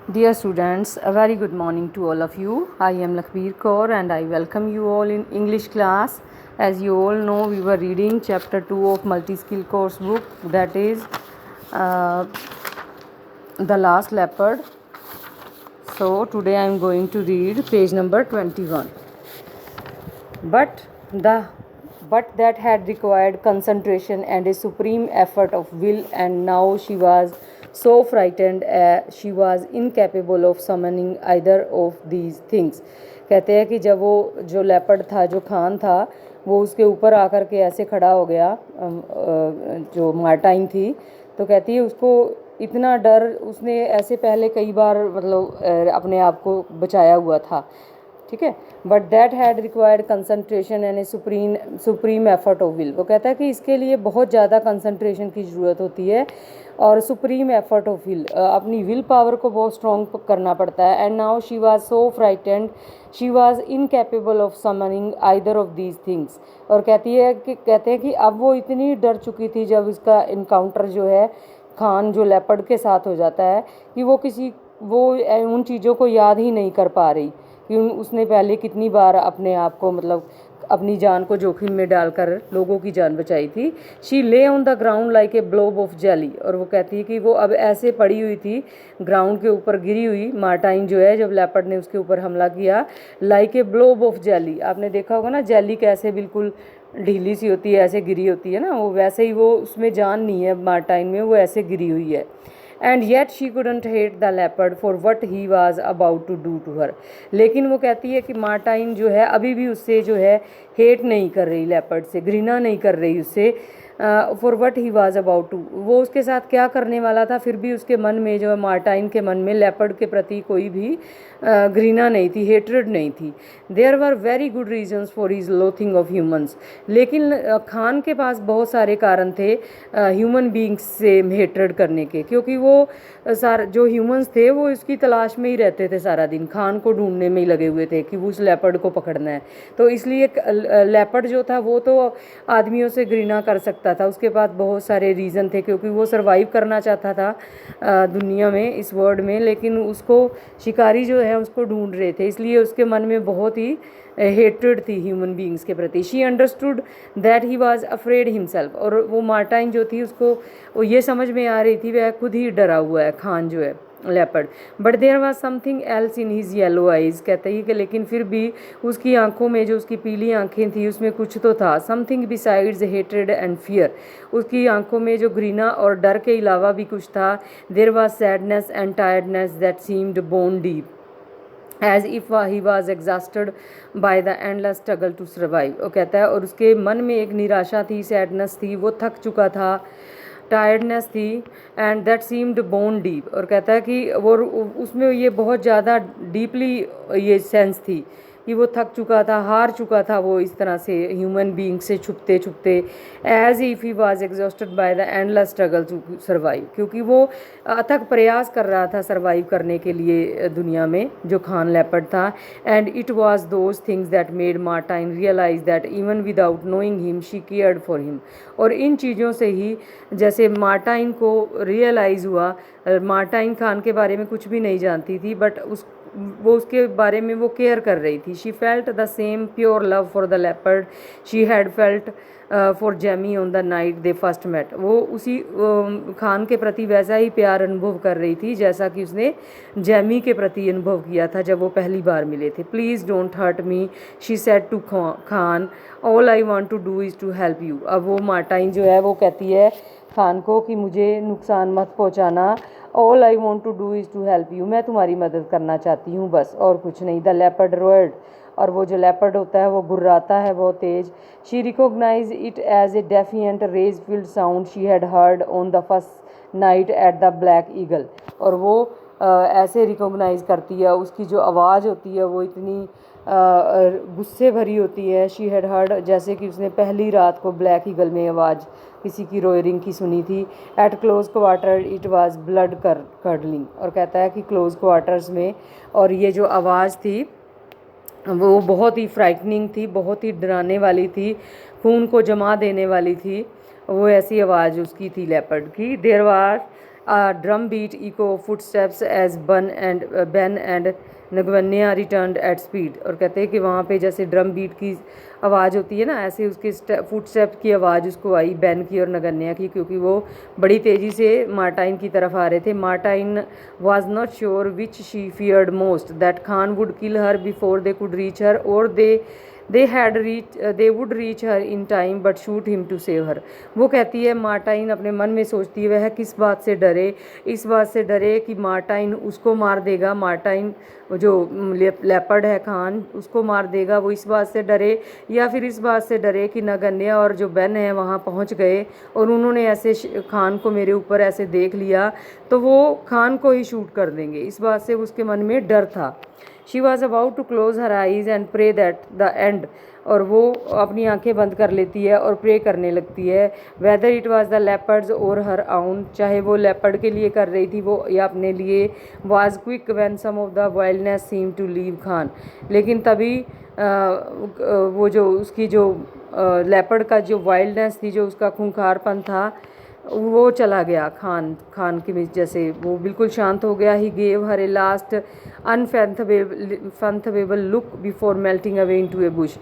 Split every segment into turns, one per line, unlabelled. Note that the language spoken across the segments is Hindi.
Dear students, a very good morning to all of you. I am Lakhbir Kaur and I welcome you all in English class. As you all know, we were reading chapter 2 of multi-skill course book, that is uh, The Last Leopard. So today I am going to read page number 21. But that had required concentration and a supreme effort of will, and now she was so frightened she was incapable of summoning either of these things. कहते हैं कि जब वो जो लेपर्ड था, जो खान था, वो उसके ऊपर आकर के ऐसे खड़ा हो गया, जो मार्टाइन थी, तो कहती है उसको इतना डर, उसने ऐसे पहले कई बार मतलब अपने आप को बचाया हुआ था, ठीक है. But that had required concentration and a supreme effort of will. वो कहता है कि इसके लिए बहुत ज़्यादा कंसंट्रेशन की ज़रूरत होती है और सुप्रीम एफर्ट ऑफ विल, अपनी विल पावर को बहुत स्ट्रॉन्ग करना पड़ता है. And now she was so frightened, she was incapable of summoning either of these things. और कहते हैं कि अब वो इतनी डर चुकी थी जब इसका इनकाउंटर जो है खान जो लेपर्ड के साथ हो जाता है, कि वो उन चीज़ों को याद ही नहीं कर पा रही कि उसने पहले कितनी बार अपने आप को मतलब अपनी जान को जोखिम में डालकर लोगों की जान बचाई थी. She lay on the ground like a blob of jelly. और वो कहती है कि वो अब ऐसे पड़ी हुई थी ग्राउंड के ऊपर गिरी हुई, मार्टाइन जो है, जब लेपर्ड ने उसके ऊपर हमला किया, like a blob of jelly. आपने देखा होगा ना जेली कैसे बिल्कुल ढीली सी होती है, ऐसे गिरी होती है ना, वो वैसे ही, वो उसमें जान नहीं है मार्टाइन में, वो ऐसे गिरी हुई है. And yet she couldn't hate the leopard for what he was about to do to her. लेकिन वो कहती है कि मार्टाइन जो है अभी भी उससे जो है हेट नहीं कर रही, लेपर्ड से घृणा नहीं कर रही उससे, for what he was about to, वो उसके साथ क्या करने वाला था, फिर भी उसके मन में जो है, मार्टाइन के मन में लेपर्ड के प्रति कोई भी घृणा नहीं थी, हेट्रेड नहीं थी. There were very good reasons for his loathing of humans. लेकिन खान के पास बहुत सारे कारण थे ह्यूमन बींग्स से हेट्रेड करने के, क्योंकि वो जो ह्यूमंस थे वो इसकी तलाश में ही रहते थे सारा दिन, खान को ढूंढने में ही लगे हुए थे कि वो उस लेपर्ड को पकड़ना है. तो इसलिए लेपर्ड जो था वो तो आदमियों से घृणा कर सकता था, उसके पास बहुत सारे रीज़न थे, क्योंकि वो सरवाइव करना चाहता था दुनिया में, इस वर्ल्ड में. लेकिन उसको शिकारी जो है उसको ढूंढ रहे थे, इसलिए उसके मन में बहुत ही हेट्रेड थी ह्यूमन बींग्स के प्रति. She understood that he was afraid himself. और वो मार्टाइन जो थी उसको वो ये समझ में आ रही थी वह खुद ही डरा हुआ है, खान जो है leopard. But there was something else in his yellow eyes. कहते हैं कि लेकिन फिर भी उसकी आंखों में, जो उसकी पीली आंखें थी, उसमें कुछ तो था. Something besides hatred and fear. उसकी आंखों में जो घृणा और डर के अलावा भी कुछ था. There was sadness and tiredness that seemed bone deep, as if he was exhausted by the endless struggle to survive. वो कहता है और उसके मन में एक निराशा थी, सैडनेस थी, वो थक चुका था, टायर्डनेस थी, and that seemed bone deep. और कहता है कि वो उसमें ये बहुत ज़्यादा डीपली ये सेंस थी कि वो थक चुका था, हार चुका था वो इस तरह से ह्यूमन बींग से छुपते छुपते, as if he was exhausted by the endless struggle to survive. क्योंकि वो अथक प्रयास कर रहा था सर्वाइव करने के लिए दुनिया में, जो खान लेपर्ड था. And it was those things that made Martine realise that even without knowing him she cared for him. और इन चीज़ों से ही जैसे मार्टाइन को रियलाइज़ हुआ, मार्टाइन खान के बारे में कुछ भी नहीं जानती थी, बट वो उसके बारे में वो केयर कर रही थी. She felt the same pure love for the leopard she had felt for Jamie on the night they first met. वो उसी खान के प्रति वैसा ही प्यार अनुभव कर रही थी जैसा कि उसने जेमी के प्रति अनुभव किया था जब वो पहली बार मिले थे. Please don't hurt me she said to Khan, all I want to do is to help you. अब वो मार्टाइन जो है वो कहती है खान को कि मुझे नुकसान मत पहुंचाना, all I want to do is to help you, मैं तुम्हारी मदद करना चाहती हूँ बस, और कुछ नहीं. The leopard roared. और वो जो लेपर्ड होता है वो गुर्राता है बहुत तेज. She recognise it as a defiant rage filled sound she had heard on the first night at the Black Eagle. और वो ऐसे रिकॉग्नाइज करती है, उसकी जो आवाज़ होती है वो इतनी गुस्से भरी होती है. शी हैड हर्ड, जैसे कि उसने पहली रात को ब्लैक ईगल में आवाज़ किसी की रोयरिंग की सुनी थी. Eight close quarter it was blood curdling. और कहता है कि क्लोज क्वार्टर्स में, और ये जो आवाज़ थी वो बहुत ही फ्राइटनिंग थी, बहुत ही डराने वाली थी, खून को जमा देने वाली थी. वो ऐसी आवाज़ उसकी थी लेपर्ड की. There was A drum beat echo footsteps as Ben and Ngwenya returned at speed. और कहते हैं कि वहाँ पे जैसे ड्रम बीट की आवाज़ होती है ना, ऐसे उसके फुटस्टेप की आवाज़ उसको आई, बेन की और नगन्या की, क्योंकि वो बड़ी तेज़ी से मार्टाइन की तरफ आ रहे थे। Martine was not sure which she feared most, that Khan would kill her before they could reach her, और they would reach her in time but shoot him to save her। वो कहती है, मार्टाइन अपने मन में सोचती है वह किस बात से डरे, इस बात से डरे कि मार्टाइन उसको मार देगा, मार्टाइन जो लेपर्ड है खान उसको मार देगा, वो इस बात से डरे, या फिर इस बात से डरे कि नगन्या और जो बेन है वहाँ पहुँच गए और उन्होंने ऐसे खान को मेरे ऊपर ऐसे देख लिया तो वो खान को ही शूट कर देंगे, इस बात से उसके मन में डर था। She was about to close her eyes and pray that the end, और वो अपनी आंखें बंद कर लेती है और प्रे करने लगती है। Whether it was the leopards और हर आउन, चाहे वो लेपर्ड के लिए कर रही थी वो या अपने लिए। Was quick when some of the wildness seem to leave Khan, लेकिन तभी वो जो उसकी जो लेपर्ड का जो वाइल्डनेस थी, जो उसका खूंखारपन था, वो चला गया खान के बीच, जैसे वो बिल्कुल शांत हो गया। He gave her a last unfathomable look before melting away into a bush.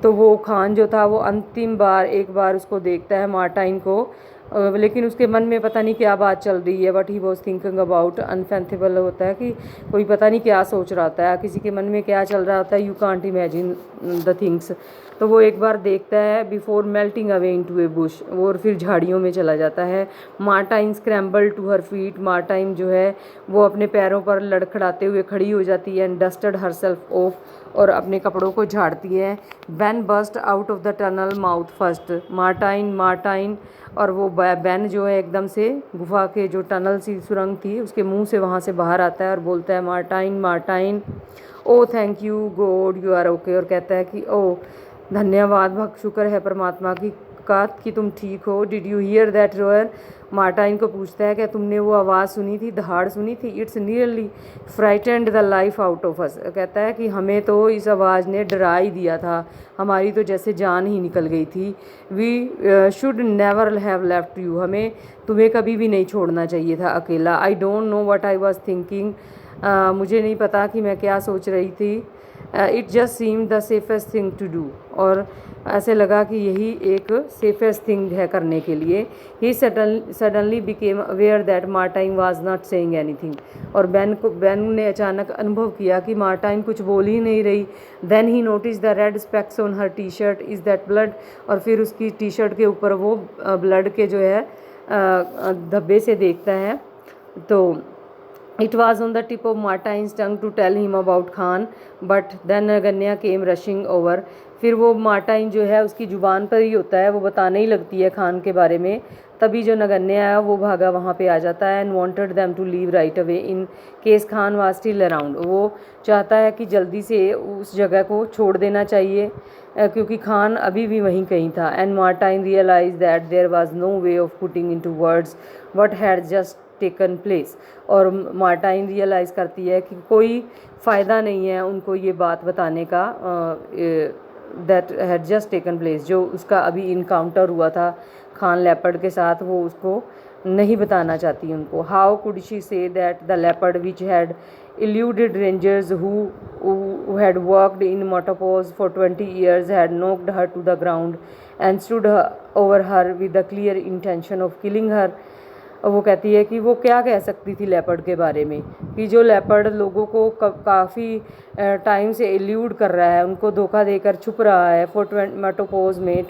तो वो खान जो था वो अंतिम बार एक बार उसको देखता है मार्टाइन को, लेकिन उसके मन में पता नहीं क्या बात चल रही है। But he was thinking about, unfathomable होता है कि कोई पता नहीं क्या सोच रहा होता है, किसी के मन में क्या चल रहा होता है, you can't imagine the things. तो वो एक बार देखता है before melting away into a Bush, और फिर झाड़ियों में चला जाता है। मार्टाइन स्क्रैम्बल टू हर फीट, मार्टाइन जो है वो अपने पैरों पर लड़खड़ाते हुए खड़ी हो जाती है। एंड डस्टेड हरसेल्फ ऑफ, और अपने कपड़ों को झाड़ती है। Ben burst out of the tunnel mouth first, Martine और वो बेन जो है एकदम से गुफा के जो टनल सी सुरंग थी उसके मुंह से वहाँ से बाहर आता है और बोलता है, Martine oh thank you God you are okay. और कहता है कि ओ धन्यवाद, शुक्र है परमात्मा की का कि तुम ठीक हो। डिड यू हियर दैट रोयर, मार्टाइन को पूछता है, क्या तुमने वो आवाज़ सुनी थी, दहाड़ सुनी थी। It's nearly frightened the life out of us, कहता है कि हमें तो इस आवाज़ ने डरा ही दिया था, हमारी तो जैसे जान ही निकल गई थी। We should never have left you, हमें तुम्हें कभी भी नहीं छोड़ना चाहिए था अकेला। I don't know what I was thinking, मुझे नहीं पता कि मैं क्या सोच रही थी। It just seem the safest thing to do, और ऐसे लगा कि यही एक सेफेस्ट थिंग है करने के लिए। He suddenly became aware that Martine was not saying anything, और बेन ने अचानक अनुभव किया कि मार्टाइन कुछ बोल ही नहीं रही। Then he notice the red specks on her T shirt, is that blood, और फिर उसकी टी शर्ट के ऊपर वो ब्लड के जो है धब्बे से देखता है। तो It was on the tip of Martine's tongue to tell him about Khan, but then Naganya came rushing over। फिर वो मार्टाइन जो है उसकी ज़ुबान पर ही होता है, वो बताने ही लगती है खान के बारे में। तभी जो नगन्या है वो भागा वहाँ पे आ जाता है। And wanted them to leave right away in case Khan was still around, वो चाहता है कि जल्दी से उस जगह को छोड़ देना चाहिए क्योंकि खान अभी भी वहीं कहीं था। And Martine realise that there was no way of putting into words what had just taken place, और मार्टाइन रियलाइज़ करती है कि कोई फ़ायदा नहीं है उनको ये बात बताने का, that had just taken place, जो उसका अभी इनकाउंटर हुआ था खान लेपर्ड के साथ, वो उसको नहीं बताना चाहती उनको। How could she say that the leopard which had eluded rangers who had worked in Motopos for 20 years had knocked her to the ground and stood over her with the clear intention of killing her। वो कहती है कि वो क्या कह सकती थी लेपर्ड के बारे में, कि जो लेपर्ड लोगों को काफ़ी टाइम से एल्यूड कर रहा है, उनको धोखा देकर छुप रहा है फॉर मेटोपोज में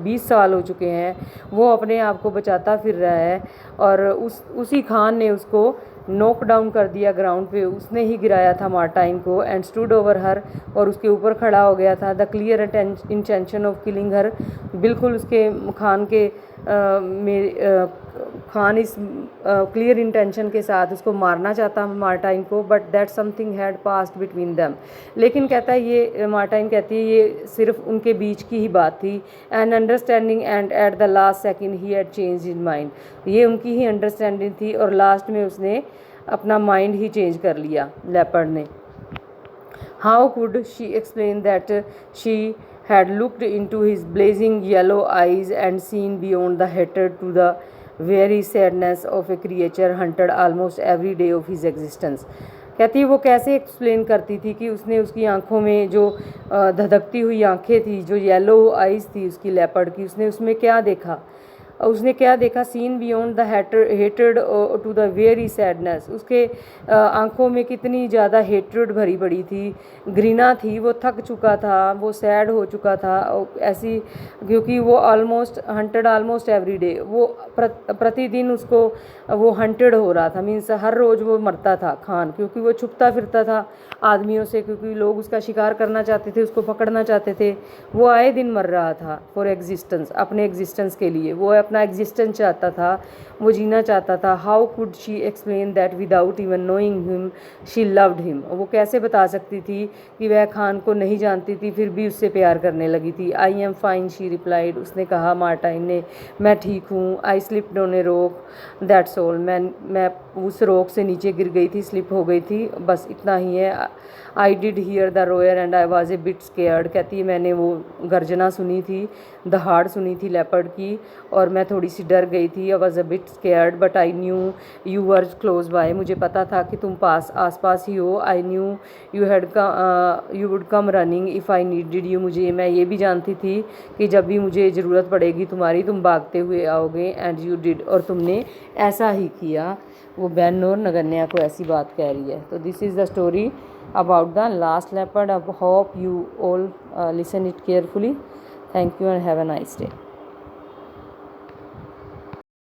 20 साल हो चुके हैं, वो अपने आप को बचाता फिर रहा है, और उसी खान ने उसको नॉक डाउन कर दिया ग्राउंड पे, उसने ही गिराया था मार्टाइन को। एंड स्टूड ओवर हर, और उसके ऊपर खड़ा हो गया था। The clear intention of killing her, बिल्कुल उसके खान के खान इस क्लियर इंटेंशन के साथ उसको मारना चाहता मार्टाइन को। But that something had passed between them, लेकिन कहता है ये मार्टाइन कहती है ये सिर्फ उनके बीच की ही बात थी। And understanding and at the last second he had change in mind, ये उनकी ही अंडरस्टैंडिंग थी और लास्ट में उसने अपना माइंड ही चेंज कर लिया लेपर्ड ने। How could she explain that she had looked into his blazing yellow eyes and seen beyond the hatred to the very sadness of a creature hunted almost every day of his existence. कहती है वो कैसे एक्सप्लेन करती थी कि उसने उसकी आंखों में जो धधकती हुई आंखें थी, जो येलो आइज़ थी उसकी लेपर्ड की, उसने उसमें क्या देखा, उसने क्या देखा, seen beyond the hatred to the very sadness, उसके आंखों में कितनी ज़्यादा हेट्रेड भरी पड़ी थी, घृणा थी, वो थक चुका था, वो सैड हो चुका था ऐसी, क्योंकि वो almost hunted almost every day, वो प्रतिदिन उसको वो हंटेड हो रहा था, मीन्स हर रोज़ वो मरता था खान, क्योंकि वो छुपता फिरता था आदमियों से, क्योंकि लोग उसका शिकार करना चाहते थे, उसको पकड़ना चाहते थे। वो आए दिन मर रहा था फॉर एग्जिस्टेंस, अपने एग्जिस्टेंस के लिए, वो अपना एग्जिस्टेंस चाहता था, वो जीना चाहता था। How could she explain that without even knowing him she loved him, वो कैसे बता सकती थी कि वह खान को नहीं जानती थी फिर भी उससे प्यार करने लगी थी। I am fine she replied, उसने कहा मार्टाइन ने, मैं ठीक हूँ। I slipped on a rock that's all, मैं उस रॉक से नीचे गिर गई थी, स्लिप हो गई थी, बस इतना ही है। I did hear the roar and I was a bit scared, कहती है मैंने वो गर्जना सुनी थी, दहाड़ सुनी थी लेपर्ड की, और मैं थोड़ी सी डर गई थी। I was a bit scared but I knew you were close by, मुझे पता था कि तुम आस पास ही हो। I knew you would come running if I needed you, मैं ये भी जानती थी कि जब भी मुझे ज़रूरत पड़ेगी तुम्हारी, तुम भागते हुए आओगे। एंड यू डिड, और तुमने ऐसा ही किया। वो बेन और नगन्या को ऐसी बात कह रही है। तो this is the story about the last leopard. I hope you all listen it carefully. Thank you and have a nice day.